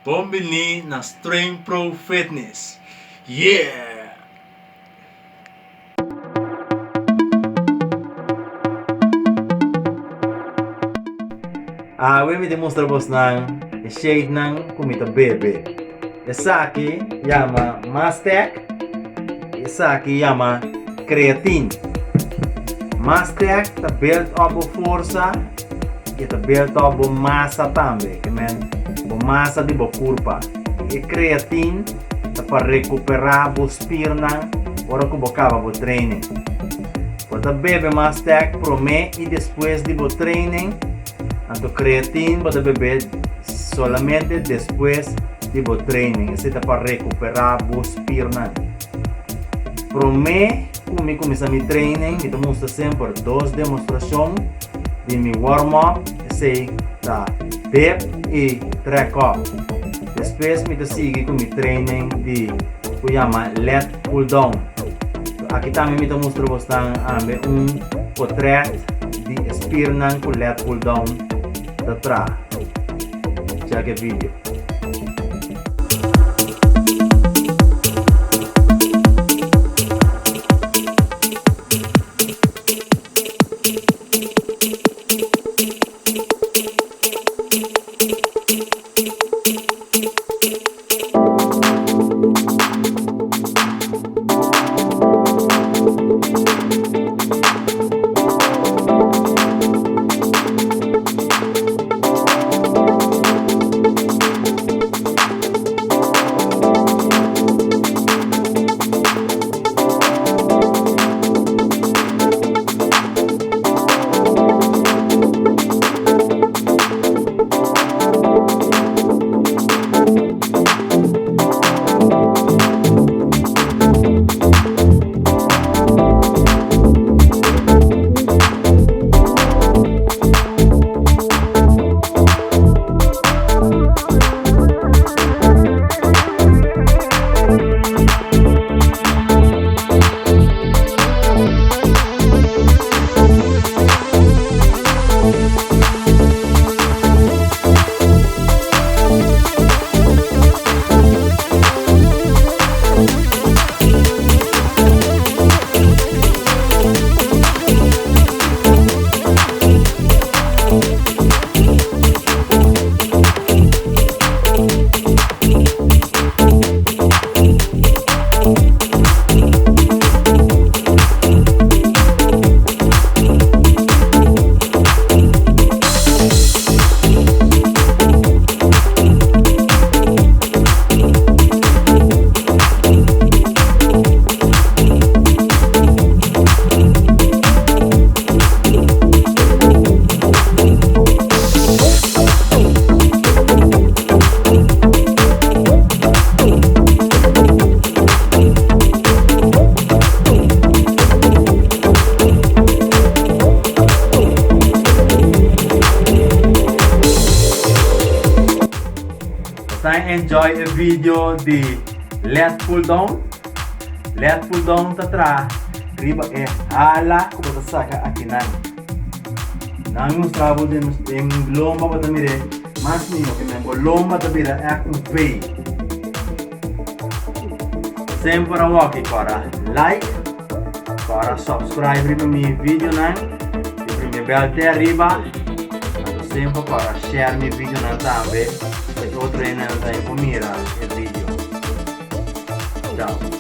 Bumbilini na Strength Pro Fitness. Yeah! We mi demonstra vos ng shade ng kumita bebe. Essa aqui chama Mastec. Essa aqui chama Creatine. Mastec tá built up força e tá built up massa também, que men massa de curva. E Creatine tá para recuperar as pernas ora que bocava o training. Pode beber Mastec pro me e depois de o training. Então Creatine pode beber solamente depois de o training. Isso é para recuperar as pernas. Pro me, como começa meu training, eu mostro sempre duas demonstrações de meu warm-up, sei da dip e track up. Depois eu sigo com meu training de que chama lat pull down. Aqui também eu mostro você portrait de espirnan com lat pull down da trás. Check o vídeo. Enjoy a video de lat pull down. Lat pull down tá atrás. Riba é ala como tá saca aqui na. Nang mostrava em lomba para mire, mas niyo que membo lomba tá vira é com pay. Sempre aqui para like, para subscribe no meu vídeo nang. E primeiro bell até arriba. Sempre para share meu vídeo nang também. Outro ainda está aí comigo, é vídeo. Tchau.